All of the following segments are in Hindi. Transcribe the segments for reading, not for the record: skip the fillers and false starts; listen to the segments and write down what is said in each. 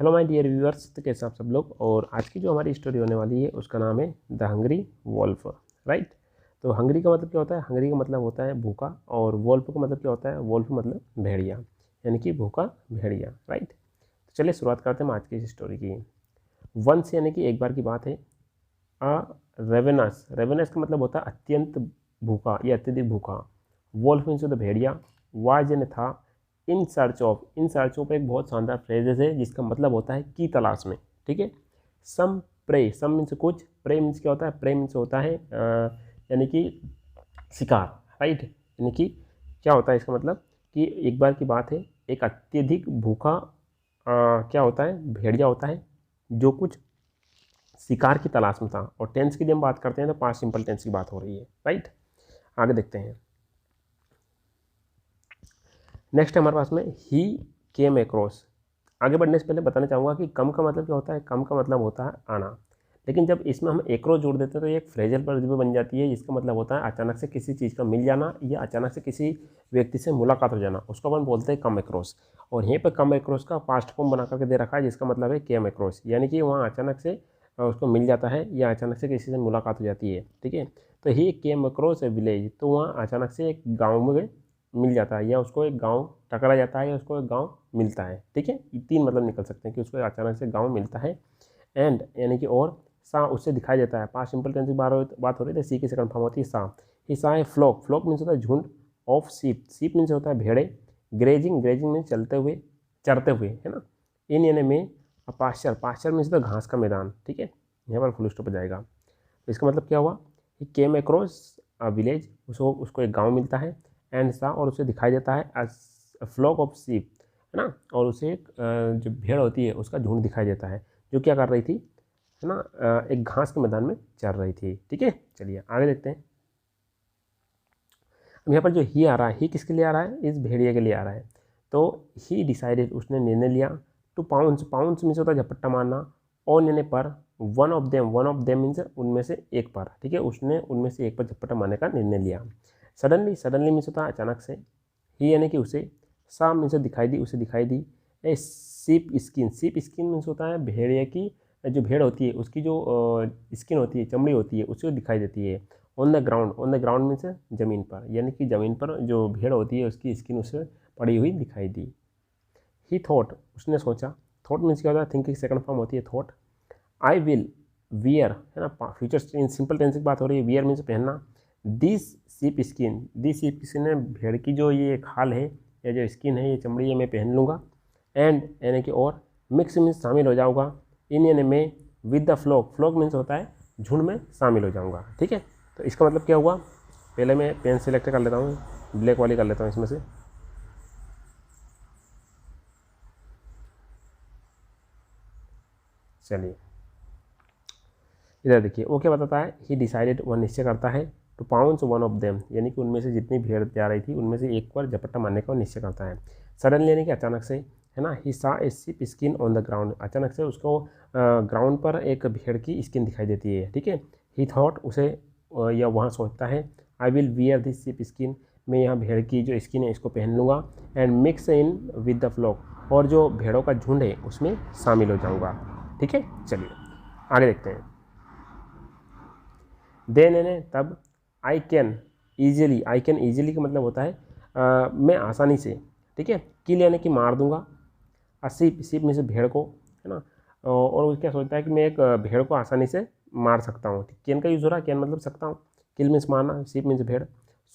हेलो माय डियर व्यूअर्स, तो कैसे आप सब लोग। और आज की जो हमारी स्टोरी होने वाली है उसका नाम है द हंग्री वॉल्फ। राइट। तो हंग्री का मतलब क्या होता है? हंग्री का मतलब होता है भूखा, और वॉल्फ का मतलब क्या होता है? वॉल्फ मतलब भेड़िया, यानी कि भूखा भेड़िया। राइट। तो चलिए शुरुआत करते हैं आज की इस स्टोरी की। वंस यानी कि एक बार की बात है। अ रेवेनस, रेवेनस का मतलब होता है अत्यंत भूखा या अत्यधिक भूखा। वॉल्फ मीन्स द भेड़िया। वाज यानी था। In search of, in search of एक बहुत शानदार फ्रेजेस है जिसका मतलब होता है की तलाश में। ठीक है। सम प्रे, सम मीन्स कुछ, प्रे मीन्स क्या होता है? प्रे मीन्स होता है यानी कि शिकार। राइट। यानी कि क्या होता है इसका मतलब कि एक बार की बात है, एक अत्यधिक भूखा क्या होता है? भेड़िया होता है जो कुछ शिकार की तलाश में था। और टेंस की जब हम बात करते हैं तो पास्ट सिंपल टेंस की बात हो रही है। राइट। आगे देखते हैं। नेक्स्ट हमारे पास में ही केम एक्रॉस। आगे बढ़ने से पहले बताना चाहूँगा कि कम का मतलब क्या होता है? कम का मतलब होता है आना। लेकिन जब इसमें हम एक्रॉस जोड़ देते हैं तो ये एक फ्रेजल वर्ब बन जाती है जिसका मतलब होता है अचानक से किसी चीज़ का मिल जाना या अचानक से किसी व्यक्ति से मुलाकात हो जाना, उसको अपन बोलते हैं कम एक्रॉस। और यहीं पर कम एक्रॉस का पास्ट फॉर्म बना करके दे रखा है जिसका मतलब है केम एक्रॉस, यानी कि वहाँ अचानक से उसको मिल जाता है या अचानक से किसी से मुलाकात हो जाती है। ठीक है। तो ही केम अक्रॉस ए विलेज, तो वहाँ अचानक से एक गाँव में मिल जाता है या उसको एक गांव टकरा जाता है या उसको एक गांव मिलता है। ठीक है। ये तीन मतलब निकल सकते हैं कि उसको अचानक से गांव मिलता है। एंड यानी कि और सा उससे दिखाई देता है। पास्ट सिंपल टेंस की बात हो रही है, सी की सेकंड फॉर्म होती है सा। ही सा है फ्लॉक, फ्लॉक मीन्स होता है झुंड। ऑफ सीप, सीप मीन्स होता है भेड़े। ग्रेजिंग, ग्रेजिंग मीन्स चलते हुए, चरते हुए, है ना। इन यानी में पास्चर, पास्चर मीन्स होता है घास का मैदान। ठीक है। यहाँ पर फुल स्टॉप हो जाएगा। तो इसका मतलब क्या हुआ? ही केम अक्रॉस अ विलेज, उसको एक गाँव मिलता है। एंड सा, और उसे दिखाई देता है फ्लॉक ऑफ सीप, है ना। और उसे एक जो भेड़ होती है उसका झुंड दिखाई देता है जो क्या कर रही थी, है ना, एक घास के मैदान में चर रही थी। ठीक है। चलिए आगे देखते हैं। अब यहाँ पर जो ही आ रहा है, ही किसके लिए आ रहा है? इस भेड़िए के लिए आ रहा है। तो ही डिसाइडेड, उसने निर्णय लिया। टू पाउंस, पाउंस मीन्स होता है झपट्टा मारना। ऑन यानी पर, one of them, one of them means उनमें से एक पर। ठीक है। उसने उनमें से एक पर झपट्टा मारने का निर्णय लिया। सडनली, सडनली मीन्स होता है अचानक से। ही यानी कि उसे, सा मीन्स दिखाई दी, उसे दिखाई दी। ए सीप स्किन, सीप स्किन मीन्स होता है भेड़िए की जो भेड़ होती है उसकी जो स्किन होती है, चमड़ी होती है, उसे दिखाई देती है। On the ground, on the ground means ज़मीन पर, यानी कि ज़मीन पर जो भेड़ होती है उसकी स्किन उसे पड़ी हुई दिखाई दी। ही थॉट, उसने सोचा। थॉट मीन्स क्या होता है? थिंकिंग सेकंड फॉर्म होती है थॉट। आई विल वियर, है ना, फ्यूचर इन सिंपल टेंस की बात हो रही है। वियर मीन्स पहनना। दिस सीप स्किन, दिस सीप स्किन है भेड़ की जो ये खाल है या जो स्किन है, ये चमड़ी है, मैं पहन लूँगा। एंड यानी कि और, मिक्स मीन्स शामिल हो जाऊँगा। इन यानी में, with the flock, flock means होता है झुंड में शामिल हो जाऊँगा। ठीक है। तो इसका मतलब क्या हुआ? पहले मैं पेन सेलेक्ट कर लेता हूँ, ब्लैक वाली कर लेता हूँ इसमें से। चलिए इधर देखिए, वो क्या बताता है? ही डिसाइडेड, वह निश्चय करता है। To pounce one of them, यानी कि उनमें से जितनी भेड़ जा रही थी उनमें से एक पर झपट्टा मारने का निश्चय करता है। सडनली यानी कि अचानक से, है ना। ही सा ए सीप स्किन ऑन द ग्राउंड, अचानक से उसको ग्राउंड पर एक भेड़ की स्किन दिखाई देती है। ठीक है। ही थॉट, उसे या वहाँ सोचता है, आई विल वियर दिस सीप स्किन, मैं यहाँ भेड़ की जो स्किन है इसको पहन लूँगा। And mix in with the flock, और जो भेड़ों का झुंड है उसमें शामिल हो जाऊँगा। ठीक है। चलिए आगे देखते हैं। देन यानी तब, I can easily, I can easily का मतलब होता है मैं आसानी से। ठीक है। किल यानी कि मार दूंगा। सीप, सीप में से भेड़ को, है ना। और वो क्या सोचता है कि मैं एक भेड़ को आसानी से मार सकता हूँ। कैन का यूज़ हो रहा है, कैन मतलब सकता हूँ, किल मीन्स मारना, सीप मीन्स भेड़।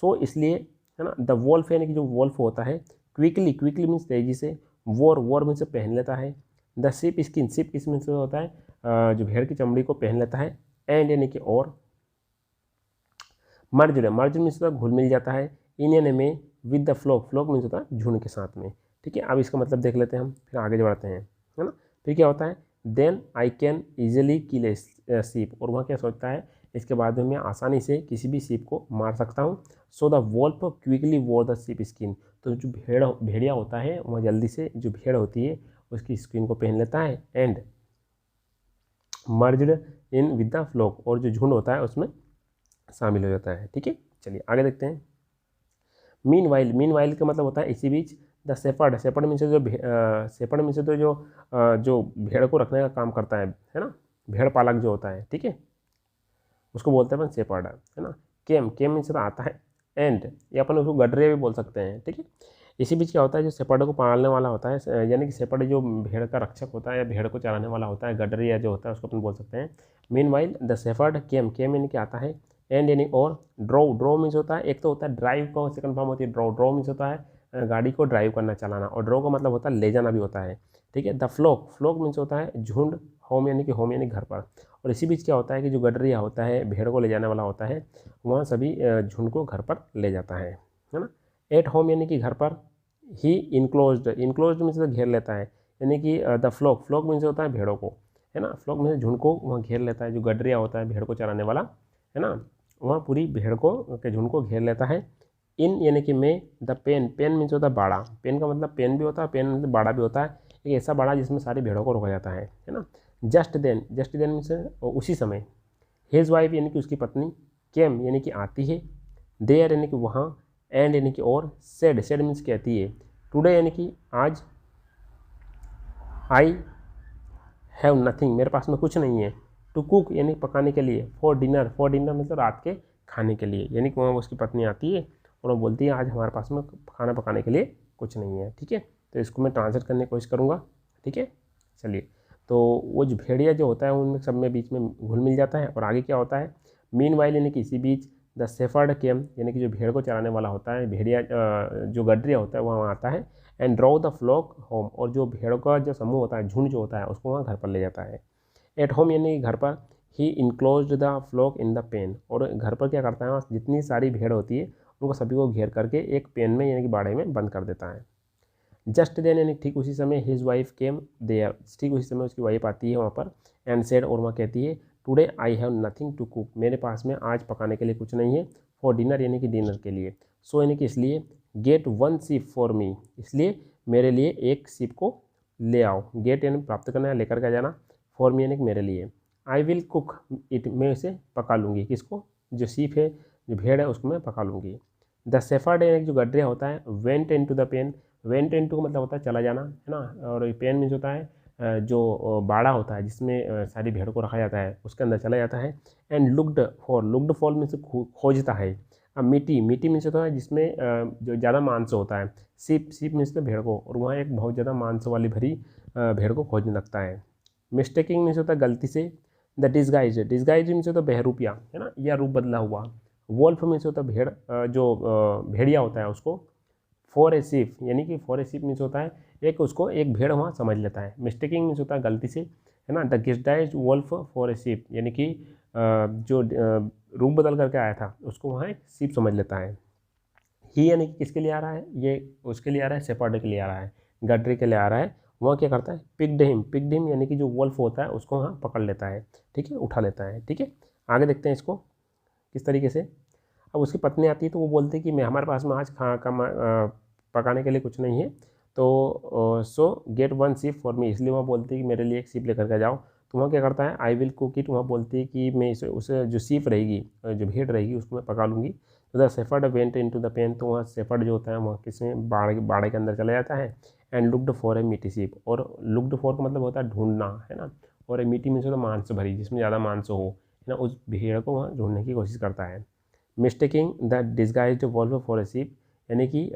सो इसलिए, है ना, द वॉल्फ यानी कि जो वॉल्फ होता है, क्विकली, क्विकली मीन्स तेजी से, वॉर, वॉर मीन्स पहन लेता है। द सीप स्किन, सीप किस मीन्स होता है जो भेड़ की चमड़ी को पहन लेता है। एंड यानी कि और, मर्ज, मर्ज मीन्स होता है घुल मिल जाता है। इन यानी में, with the flock, flock means होता है झुंड के साथ में। ठीक है। अब इसका मतलब देख लेते हैं हम, फिर आगे बढ़ते हैं, है ना। फिर क्या होता है? देन आई कैन ईजिली किल ए सीप, और वह क्या सोचता है? इसके बाद में मैं आसानी से किसी भी सीप को मार सकता हूँ। So the wolf quickly wore the sheep skin, तो जो भेड़िया होता है वह जल्दी से जो भेड़ होती है उसकी स्किन को पहन लेता है। And merged in with the flock, और जो झुंड होता है उसमें शामिल हो जाता है। ठीक है। चलिए आगे देखते हैं। मीन वाइल, मीन वाइल का मतलब होता है इसी बीच। द शेपर्ड, शेपर्ड मीन्स जो शेपर्ड मीन्स तो जो भेड़ को रखने का काम करता है ना, भेड़ पालक जो होता है, ठीक है, उसको बोलते हैं अपन शेपर्ड, है ना। केम, केम मीन्स तो आता है, एंड ये अपन उसको गडरिया भी बोल सकते हैं, ठीक है। इसी बीच क्या होता है, जो शेपर्ड को पालने वाला होता है, यानी कि शेपर्ड जो भेड़ का रक्षक होता है या भेड़ को चराने वाला होता है, गडरिया जो होता है उसको अपन बोल सकते हैं। मीनवाइल द शेपर्ड केम, केम यानी कि आता है, एंड यानी और, ड्रो, ड्रो मीन्स होता है, एक तो होता है ड्राइव का सेकंड फॉर्म होती है ड्रो, ड्रो मीन्स होता है गाड़ी को ड्राइव करना, चलाना, और ड्रो का मतलब होता है ले जाना भी होता है, ठीक है। द फ्लोक, फ्लोक मीन्स होता है झुंड, होम यानी घर पर। और इसी बीच क्या होता है कि जो गडरिया होता है, भेड़ को ले जाने वाला होता है, वहाँ सभी झुंड को घर पर ले जाता है ना। एट होम यानी कि घर पर। ही इनक्लोज्ड, इनक्लोज्ड मीन्स तो घेर लेता है, यानी कि द फ्लोक, फ्लोक मीन्स होता है भेड़ों को, है ना, फ्लोक मीन्स झुंड को वहाँ घेर लेता है, जो गडरिया होता है भेड़ को चराने वाला, है ना, वहाँ पूरी भेड़ को के झुंड को घेर लेता है। इन यानी कि में, द पेन, पेन मीन्स होता है बाड़ा, पेन का मतलब पेन भी होता है, पेन मतलब बाड़ा भी होता है, एक ऐसा बाड़ा जिसमें सारी भेड़ों को रोका जाता है ना। Just then, just then means उसी समय। हिज वाइफ यानी कि उसकी पत्नी, केम यानी कि आती है, देयर यानी कि वहाँ, एंड यानी कि और, सेड, सेड मीन्स कहती है, टुडे यानी कि आज, आई हैव नथिंग मेरे पास में कुछ नहीं है, टू कुक यानी पकाने के लिए, फॉर डिनर, फॉर डिनर मतलब रात के खाने के लिए, यानी कि वहाँ उसकी पत्नी आती है और वो बोलती है आज हमारे पास में खाना पकाने के लिए कुछ नहीं है, ठीक है। तो इसको मैं ट्रांसलेट करने की कोशिश करूँगा, ठीक है। चलिए, तो वो जो भेड़िया जो होता है उनमें सब में बीच में घुल मिल जाता है, और आगे क्या होता है, मीन वाइल यानी कि इसी बीच, द शेफर्ड केम यानी कि जो भेड़ को चराने वाला होता है, भेड़िया जो गडरिया होता है वहाँ आता है, and draw the flock home, और जो भेड़ों का जो समूह होता है, झुंड जो होता है, उसको वहाँ घर पर ले जाता है। एट होम यानी घर पर, he enclose the flock in the pen, और घर पर क्या करता है, वहाँ जितनी सारी भेड़ होती है उनको सभी को घेर करके एक पेन में यानी कि बाड़े में बंद कर देता है। जस्ट देन यानी ठीक उसी समय, हिज वाइफ केम देयर, ठीक उसी समय उसकी वाइफ आती है वहाँ पर, एंड सेड, और वहाँ कहती है, today I have nothing to cook, मेरे पास में आज पकाने के लिए कुछ नहीं है, फॉर डिनर यानी कि डिनर के लिए, सो यानी कि इसलिए, get one ship for me, इसलिए मेरे लिए एक शिप को ले आओ, गेट यानी प्राप्त करना है, लेकर के जाना, फॉर मी यानी कि मेरे लिए, आई विल कुक इट, मैं इसे पका लूँगी, किसको, जो शिप है, जो भेड़ है उसको मैं पका लूँगी। द शेफर्ड यानी जो गडरिया होता है, went into the pen, went into का मतलब होता है चला जाना, है ना, और पेन मीन्स होता है जो बाड़ा होता है जिसमें सारी भेड़ को रखा जाता है, उसके अंदर चला जाता है। एंड लुकड फॉर मीन्स खोजता है। अब मीटी, मीटी मीन्स होता है जिसमें जो ज़्यादा मांस होता है, सीप, सीप मीन्स तो भेड़ को, और वहाँ एक बहुत ज़्यादा मांस वाली भरी भेड़ को खोजने लगता है। मिस्टेकिंग मीन्स होता है गलती से। द डिस्गाइज, डिस्गाइज मीन्स होता है बहरूपिया, है ना, या रूप बदला हुआ। वोल्फ मीन्स होता है भेड़, जो भेड़िया होता है उसको। फॉर ए शिप यानी कि फॉर ए शिप मीन्स होता है एक, उसको एक भेड़ वहाँ समझ लेता है। मिस्टेकिंग मीन्स होता है गलती से, है ना। The disguised wolf for a sheep यानी कि जो रूप बदल करके आया था उसको वहाँ एक शिप समझ लेता है। ही यानी कि किसके लिए आ रहा है, ये उसके लिए आ रहा है, शेपर्ड के लिए आ रहा है, गडरी के लिए आ रहा है। वहाँ क्या करता है, पिक्ड हिम, पिक्ड हिम यानी कि जो वोल्फ होता है उसको वहाँ पकड़ लेता है, ठीक है, उठा लेता है, ठीक है। आगे देखते हैं इसको किस तरीके से। अब उसकी पत्नी आती है तो वो बोलती है कि मैं, हमारे पास में आज पकाने के लिए कुछ नहीं है, तो सो get one ship for me, इसलिए वहाँ बोलती है कि मेरे लिए एक शिप लेकर के जाओ। तो वहाँ क्या करता है, आई विल कुक इट, वहाँ बोलती है कि मैं इसे, उसे जो शिप रहेगी, जो भेड़ रहेगी उसको मैं पका लूँगी। तो the shepherd went into the pen, तो वहाँ शेफर्ड जो होता है वहाँ किसमें, बाड़े के अंदर चला जाता है। एंड लुकड फॉर ए मीटी शिप, और लुकड फॉर का मतलब होता है ढूंढना, है ना, और ए मीटी मीन्स होता है मांस भरी, जिसमें ज़्यादा मांस हो, है ना, उस भेड़ को वहाँ ढूंढने की कोशिश करता है। Mistaking the disguised wolf for a sheep यानी कि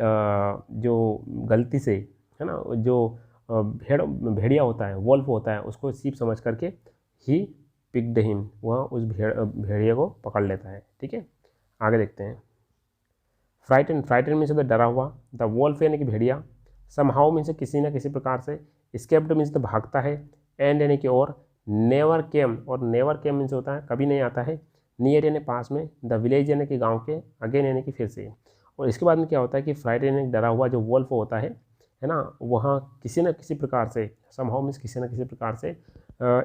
जो गलती से, है ना, जो भेड़िया होता है, वॉल्फ होता है, उसको शिप समझ करके ही पिक्ड हिम, वह उस भेड़िया को पकड़ लेता है, ठीक है। आगे देखते हैं। फ्राइटन, फ्राइटन मीन्स होता है डरा हुआ। द वॉल्फ यानी कि भेड़िया। समहाउ मीन्स किसी न किसी प्रकार से। स्केप्ड मीन्स तो भागता है। एंड यानी कि और। नेवर केम, और नेवर केम मीन्स होता है कभी नहीं आता है। नियर यानी पास में। द विलेज यानी कि गाँव के। अगेन यानी कि फिर से। और इसके बाद में क्या होता है कि फ्राइटन यानी डरा हुआ जो वॉल्फ होता है ना, वहाँ किसी न किसी प्रकार से, समहाउ मीन्स किसी न किसी प्रकार से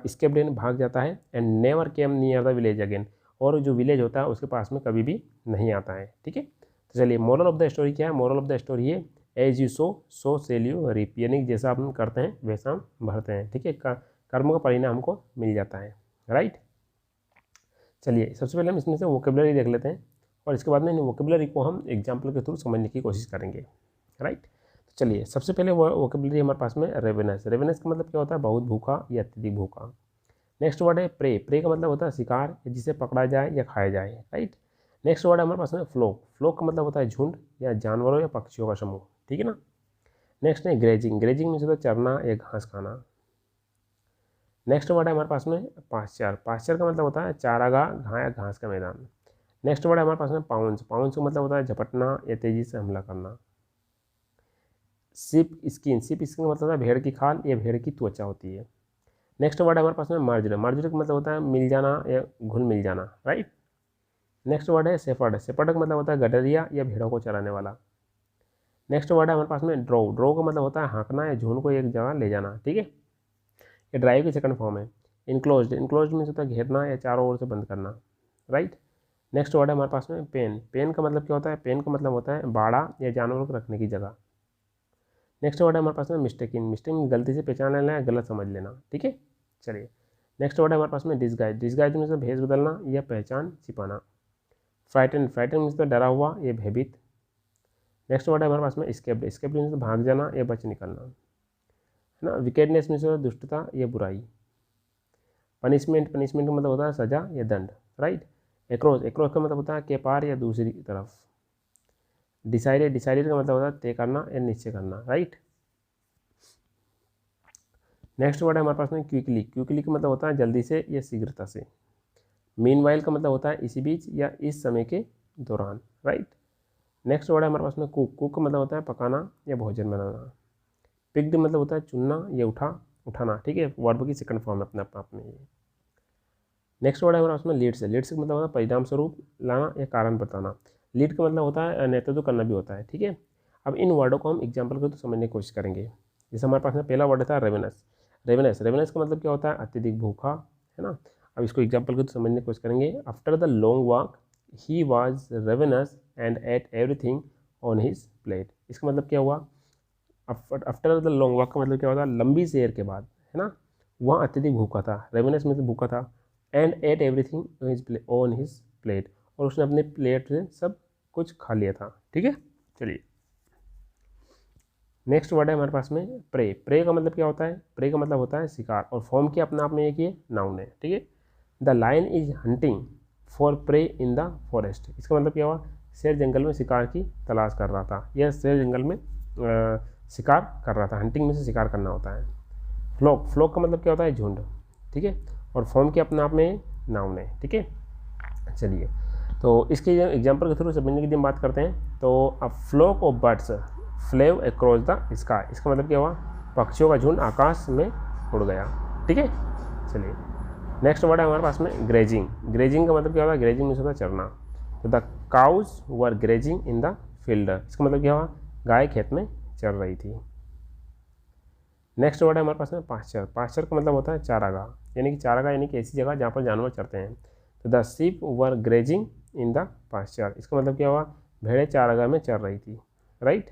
स्केप्ड यानी भाग जाता है। And never came near the village again, और जो विलेज होता है उसके पास में कभी भी नहीं आता है, ठीक है। तो चलिए, मोरल ऑफ द स्टोरी क्या है, मोरल ऑफ द स्टोरी है, as you sow shall you reap, यानी कि जैसा हम करते हैं वैसा हम भरते हैं, ठीक है, कर्म का परिणाम हमको मिल जाता है, राइट। चलिए, सबसे पहले हम इसमें से वोकेबलरी देख लेते हैं, और इसके बाद में इन वोकेबलरी को हम एग्जाम्पल के थ्रू समझने की कोशिश करेंगे, राइट। तो चलिए सबसे पहले वोकेबलरी हमारे पास में रेवेनस। रेवेनस का मतलब क्या होता है? बहुत भूखा या अत्यधिक भूखा। नेक्स्ट वर्ड है प्रे। प्रे का मतलब होता है शिकार, जिसे पकड़ा जाए या खाया जाए, राइट। नेक्स्ट वर्ड है हमारे पास में फ्लोक। फ्लोक का मतलब होता है झुंड या जानवरों या पक्षियों का समूह, ठीक है ना। नेक्स्ट है ग्रेजिंग। ग्रेजिंग मीन्स होता है चरना या घास खाना। नेक्स्ट वर्ड है हमारे पास में पास्चर। पास्चर का मतलब होता है चारागाह या घास का मैदान। नेक्स्ट वर्ड है हमारे पास में पाउंस। पाउंस का मतलब होता है झपटना या तेजी से हमला करना। SIP skin. सिप स्किन का मतलब है भेड़ की खाल या भेड़ की त्वचा होती है। नेक्स्ट वर्ड है हमारे पास में मर्जड। मर्जड का मतलब होता है मिल जाना या घुल मिल जाना, राइट। नेक्स्ट वर्ड है सेफर्ड। सेफर्ड का मतलब होता है गडरिया या भेड़ों को चराने वाला। नेक्स्ट वर्ड है हमारे पास में ड्रो। ड्रो का मतलब होता है हाँकना या झुंड को एक जगह ले जाना, ठीक है। ये ड्राइव की सेकंड फॉर्म है। इनक्लोज्ड। इनक्लोज्ड मीन्स होता है घेरना या चारों ओर से बंद करना, राइट। नेक्स्ट वर्ड है हमारे पास में पेन। पेन का मतलब क्या होता है? पेन का मतलब होता है बाड़ा या जानवरों को रखने की जगह। नेक्स्ट वर्ड है हमारे पास में मिस्टेकिन। मिस्टेकिन गलती से पहचान लेना या गलत समझ लेना, ठीक है। चलिए नेक्स्ट वर्ड है हमारे पास में डिस्गाइज। डिस्गाइज मीन्स भेष बदलना या पहचान छिपाना। फ्राइटन। फ्राइटन मीन्स डरा हुआ या भयभीत। नेक्स्ट वर्ड है हमारे पास में स्केप्ड। स्केप्ड मीन्स भाग जाना या बच निकलना, है ना। विकेडनेस मीन्स दुष्टता या बुराई। पनिशमेंट। पनिशमेंट का मतलब होता है सजा या दंड, राइट। एक्रोस। एक्रोस का मतलब होता है के पार या दूसरी तरफ। डिसाइडेड। डिसाइडेड का मतलब होता है तय करना या निश्चय करना, राइट। नेक्स्ट वर्ड है हमारे पास में क्विकली। क्विकली का मतलब होता है जल्दी से या शीघ्रता से। मीनवाइल का मतलब होता है इसी बीच या इस समय के दौरान, राइट। नेक्स्ट वर्ड है हमारे पास में कुक। कुक का मतलब होता है पकाना या भोजन बनाना। पिक्ड मतलब होता है चुनना या उठाना, ठीक है। वर्ब की सेकंड फॉर्म है अपने आप में ये। नेक्स्ट वर्ड है हमारे पास में लीड्स। लीड्स का मतलब होता है परिणाम स्वरूप लाना या कारण बताना। लीड का मतलब होता है नेतृत्व करना भी होता है, ठीक है। अब इन वर्डों को हम एग्जाम्पल के तो समझने की कोशिश करेंगे। जैसे हमारे पास में पहला वर्ड था रेवेनस। रेवेनस। रेवेनस का मतलब क्या होता है? अत्यधिक भूखा, है ना। अब इसको एग्जाम्पल के तो समझने की कोशिश करेंगे। After the long walk he was ravenous and ate everything on his plate. इसका मतलब क्या हुआ? आफ्टर द लॉन्ग वॉक का मतलब क्या होता है? लंबी सैर के बाद, है ना, वह अत्यधिक भूखा था। रेवेनस में भूखा था। And ate everything on his plate, और उसने अपने प्लेट से सब कुछ खा लिया था, ठीक है। चलिए नेक्स्ट वर्ड है हमारे पास में प्रे। प्रे का मतलब क्या होता है? प्रे का मतलब होता है शिकार, और फॉर्म की अपने आप में एक ये नाउन है, ठीक है। The lion is hunting for prey in the forest. इसका मतलब क्या हुआ? शेर जंगल में शिकार की तलाश कर रहा था, या शेर जंगल में शिकार कर रहा था। हंटिंग में से शिकार करना होता है। फ्लॉक। फ्लॉक का मतलब क्या होता है? झुंड, ठीक है, और फॉर्म के अपने आप में नाउन है, ठीक है। चलिए तो इसके एग्जाम्पल के थ्रू समझने की हम बात करते हैं। तो a flock of birds flew across the sky. इसका मतलब क्या हुआ? पक्षियों का झुंड आकाश में उड़ गया, ठीक है। चलिए नेक्स्ट वर्ड है हमारे पास में ग्रेजिंग। ग्रेजिंग का मतलब क्या होता है? ग्रेजिंग मीन्स होता है चरना। तो the cows were grazing in the field. इसका मतलब क्या हुआ? गाय खेत में चर रही थी। नेक्स्ट वर्ड है हमारे पास में पास्चर। पास्चर का मतलब होता है चारागाह, यानी कि चारागाह यानी कि ऐसी जगह जहाँ पर जानवर चरते हैं। तो the sheep were grazing in the pasture. इसका मतलब क्या हुआ? भेड़ें चारागाह में चर रही थी, राइट।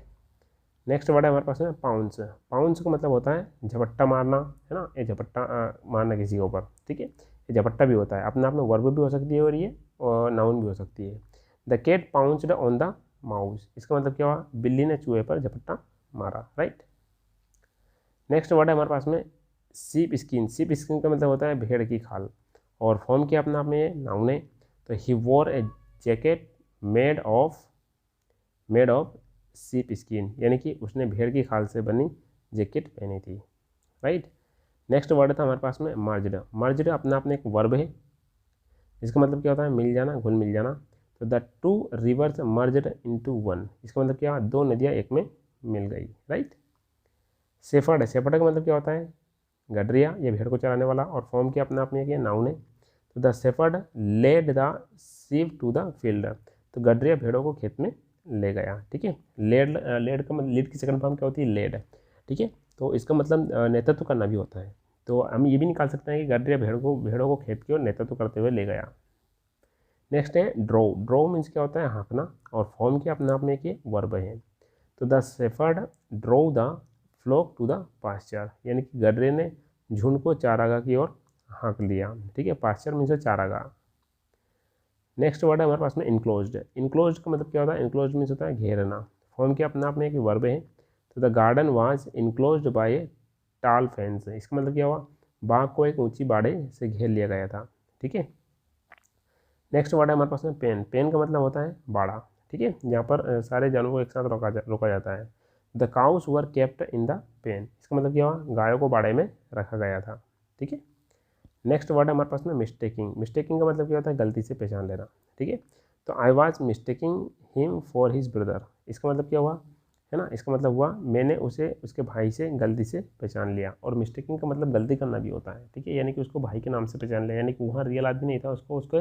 नेक्स्ट वर्ड है हमारे पास में पाउंस। पाउंस का मतलब होता है झपट्टा मारना, है ना, ये झपट्टा मारना किसी के ऊपर, ठीक है। ये झपट्टा भी होता है, अपने आप में वर्ब भी हो सकती है और ये नाउन भी हो सकती है। The cat pounced on the mouse. इसका मतलब क्या हुआ? बिल्ली ने चूहे पर झपट्टा मारा, राइट। नेक्स्ट वर्ड है हमारे पास में सीप स्किन। सीप स्किन का मतलब होता है भेड़ की खाल, और फॉर्म किया अपने आप में ये नाउन है। तो he wore a jacket made of sheep skin, यानी कि उसने भेड़ की खाल से बनी जैकेट पहनी थी, राइट। नेक्स्ट वर्ड था हमारे पास में मर्ज्ड। मर्ज्ड अपने आप में एक वर्ब है। इसका मतलब क्या होता है? मिल जाना, घुल मिल जाना। तो the two reverse merged into one. इसका मतलब क्या? दो नदियाँ एक में मिल गई, राइट। शेफर्ड है। शेफर्ड का मतलब क्या होता है? गडरिया या भेड़ को चराने वाला, और फॉर्म किया अपने आप में एक नाउन है। तो the shepherd led the sheep to the field. तो गडरिया भेड़ों को खेत में ले गया, ठीक है। लेड का मतलब लीड की सेकंड फॉर्म क्या होती है? लेड, ठीक है। तो इसका मतलब नेतृत्व करना भी होता है। तो हम ये भी निकाल सकते हैं कि गडरिया भेड़ों को खेत की ओर नेतृत्व करते हुए ले गया। नेक्स्ट है ड्रो। ड्रो मीन्स क्या होता है? हाँकना, और फॉर्म किया अपने आप में एक वर्ब है। तो the shepherd drew the flock to the pasture, यानी कि गडरे ने झुंड को चारागाह की ओर हाँक लिया, ठीक है। पास्चर मीन्स चारागाह। नेक्स्ट वर्ड है हमारे पास में इनक्लोज्ड। इनक्लोज्ड का मतलब क्या होता है? इनक्लोज्ड मीन्स होता है घेरना, फॉर्म के अपने आप में एक वर्ब है। तो the garden was enclosed bye टाल फेंस। इसका मतलब क्या हुआ, बाग को एक ऊंची बाड़े से घेर लिया गया था। ठीक है, नेक्स्ट वर्ड है हमारे पास में पेन। पेन का मतलब होता है बाड़ा। ठीक है, यहाँ पर सारे जानवरों को एक साथ रोका जाता है। The cows were kept in the pen. इसका मतलब क्या हुआ, गायों को बाड़े में रखा गया था। ठीक है, नेक्स्ट वर्ड है हमारे पास में मिस्टेकिंग। मिस्टेकिंग का मतलब क्या होता है, गलती से पहचान लेना। ठीक है, तो I was mistaking him for his brother. इसका मतलब क्या हुआ है ना, इसका मतलब हुआ मैंने उसे उसके भाई से गलती से पहचान लिया। और मिस्टेकिंग का मतलब गलती करना भी होता है। ठीक है, यानी कि उसको भाई के नाम से पहचान लिया, यानी कि वहाँ रियल आदमी नहीं था, उसको उसके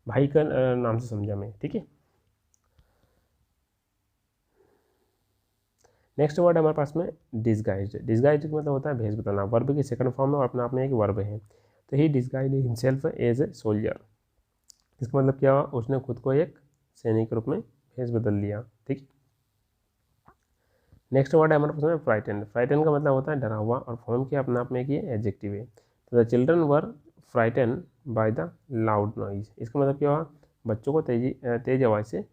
भाई का नाम से समझा मैं। ठीक है, नेक्स्ट वर्ड है हमारे पास में डिस्गाइज्ड। डिस्गाइज्ड का मतलब होता है भेष बदलना। वर्ब की सेकंड फॉर्म में और अपने आप में एक वर्ब है। तो he disguised himself as a soldier. इसका मतलब क्या हुआ, उसने खुद को एक सैनिक के रूप में भेष बदल लिया। ठीक, नेक्स्ट वर्ड है हमारे पास में फ्राइटेंड। फ्राइटेंड का मतलब होता है डरा हुआ, और फॉर्म किया अपने आप में एक ये एडजेक्टिव है। तो the children were frightened by the loud noise. इसका मतलब क्या हुआ, बच्चों को तेज आवाज़ से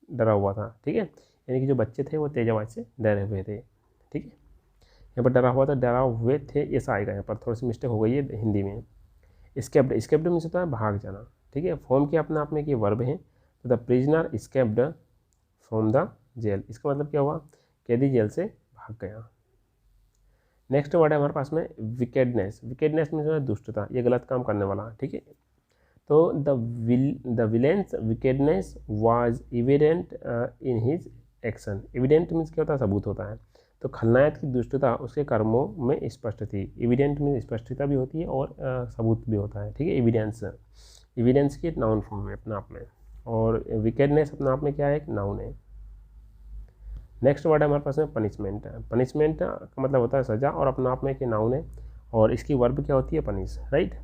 डरा हुआ था। ठीक है, यानी कि जो बच्चे थे वो तेज आवाज़ से डरे हुए थे। ठीक है, यहाँ पर डरा हुआ था, डरा हुए थे ऐसा आएगा। यहाँ पर थोड़ी सी मिस्टेक हो गई है हिंदी में। स्केप्ड, स्केप्ड मीन्स होता है भाग जाना। ठीक है, फॉर्म किया अपने आप में कि वर्ब है। तो the prisoner escaped from the jail. इसका मतलब क्या हुआ, कैदी जेल से भाग गया। नेक्स्ट वर्ड है हमारे पास में विकेडनेस। विकेडनेस मीन्स है दुष्टता, ये गलत काम करने वाला। ठीक है, तो the villain's wickedness was evident in his action. Evident means क्या होता है, सबूत होता है। तो खलनायक की दुष्टता उसके कर्मों में स्पष्ट थी। एविडेंट मीन्स स्पष्टता भी होती है और सबूत भी होता है। ठीक है, एविडेंस, एविडेंस की नाउन फॉर्म है अपने आप में, और विकेडनेस अपने आप में क्या है, एक नाउन है। नेक्स्ट वर्ड है हमारे पास में पनिशमेंट। पनिशमेंट का मतलब होता है सजा, और अपने आप में एक नाउन है, और इसकी वर्ब क्या होती है, पनिश। राइट,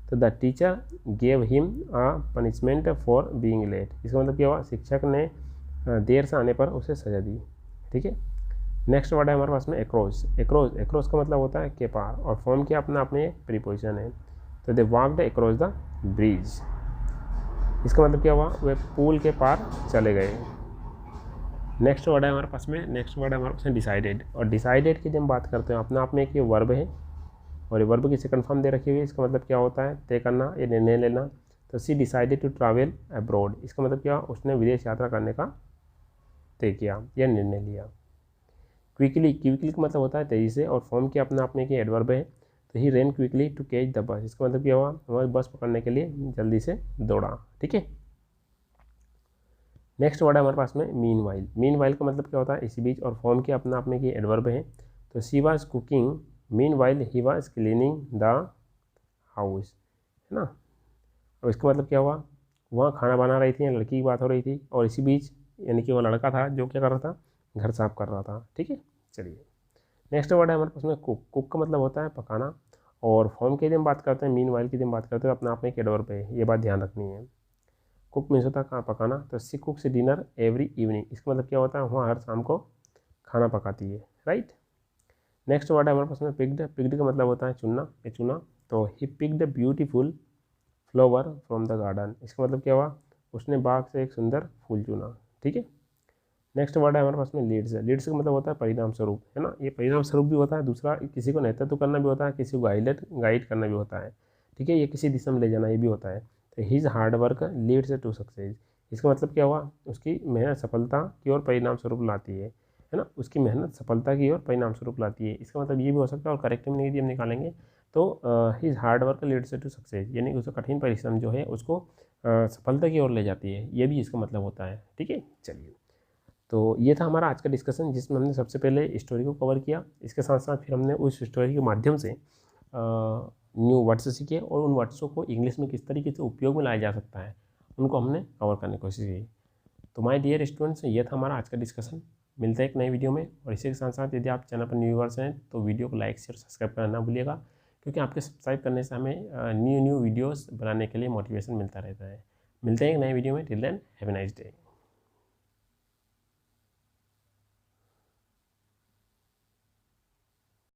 तो the teacher gave him a punishment for being late. इसका मतलब क्या हुआ, शिक्षक ने देर से आने पर उसे सजा दी। ठीक है, नेक्स्ट वर्ड है हमारे पास में एक्रॉस। एक्रॉस, एक्रॉस का मतलब होता है के पार, और फॉर्म किया अपने आप में एक प्रीपोजिशन है। तो दे वॉक्ड अक्रॉस द ब्रिज। इसका मतलब क्या हुआ, वे पुल के पार चले गए। नेक्स्ट वर्ड है हमारे पास में, नेक्स्ट वर्ड है हमारे पास में डिसाइडेड। और डिसाइडेड की जब हम बात करते हैं, अपने आप में एक ये वर्ब है, और ये वर्ब की सेकंड फॉर्म दे रखी हुई है। इसका मतलब क्या होता है, तय करना या निर्णय लेना। तो सी डिसाइडेड टू ट्रैवल अब्रॉड। इसका मतलब क्या, उसने विदेश यात्रा करने का तय किया या निर्णय लिया। क्विकली, क्विकली का मतलब होता है तेज़ी से, और फॉर्म किया अपने आप में एक एडवर्ब है। तो he ran quickly to catch the bus. इसका मतलब क्या हुआ, हमारे बस पकड़ने के लिए जल्दी से दौड़ा। ठीक है, नेक्स्ट वर्ड है हमारे पास में मीन वाइल। मीन वाइल का मतलब क्या होता है, इसी बीच, और फॉर्म किया अपने आप में कि एडवर्ब है। तो she was cooking mean while he was cleaning the house, है ना। और इसका मतलब क्या हुआ, वहाँ खाना बना रही थी, लड़की की बात हो रही थी, और इसी बीच यानी कि वो लड़का था जो क्या कर रहा था, घर साफ कर रहा था। ठीक है, चलिए नेक्स्ट वर्ड है हमारे पास में कुक। कुक का मतलब होता है पकाना, और फॉर्म की जब बात करते हैं, मीन वाइल की जब बात करते हैं, तो अपने आप में एक एडवर्ब है, ये बात ध्यान रखनी है। कुक मीन्स होता है कहाँ पकाना। तो सी कुक्स डिनर एवरी इवनिंग। इसका मतलब क्या होता है, वहाँ हर शाम को खाना पकाती है। राइट, नेक्स्ट वर्ड है हमारे पास में पिक्ड। पिक्ड का मतलब होता है चुनना या चुना। तो he picked beautiful flower from the garden. इसका मतलब क्या हुआ, उसने बाग से एक सुंदर फूल चुना। ठीक है, नेक्स्ट वर्ड है हमारे पास में लीड्स। लीड्स का मतलब होता है परिणाम स्वरूप, है ना। ये परिणाम स्वरूप भी होता है, दूसरा किसी को नेतृत्व करना भी होता है, किसी को गाइड करना भी होता है। ठीक है, ये किसी दिशा में ले जाना, ये भी होता है। तो his hard work leads to success. इसका मतलब क्या हुआ, उसकी मेहनत सफलता की ओर परिणाम स्वरूप लाती है ना। उसकी मेहनत सफलता की ओर परिणाम स्वरूप लाती है। इसका मतलब ये भी हो सकता है, और करेक्ट में यदि हम निकालेंगे तो his hard work leads to success, यानी कि उसका कठिन परिश्रम जो है उसको सफलता की ओर ले जाती है, ये भी इसका मतलब होता है। ठीक है, चलिए, तो ये था हमारा आज का डिस्कशन, जिसमें हमने सबसे पहले स्टोरी को कवर किया। इसके साथ साथ फिर हमने उस स्टोरी के माध्यम से न्यू वर्ड्स सीखे, और उन वर्ड्सों को इंग्लिश में किस तरीके से उपयोग में लाया जा सकता है, उनको हमने कवर करने की कोशिश की। तो माय डियर स्टूडेंट्स, ये था हमारा आज का डिस्कशन। मिलता है एक नई वीडियो में, और इसी के साथ साथ यदि आप चैनल पर न्यू व्यूअर्स हैं तो वीडियो को लाइक शेयर सब्सक्राइब करना ना भूलिएगा, क्योंकि आपके सब्सक्राइब करने से हमें न्यू वीडियोज़ बनाने के लिए मोटिवेशन मिलता रहता है। मिलते हैं एक नई वीडियो में। Till then have a nice day.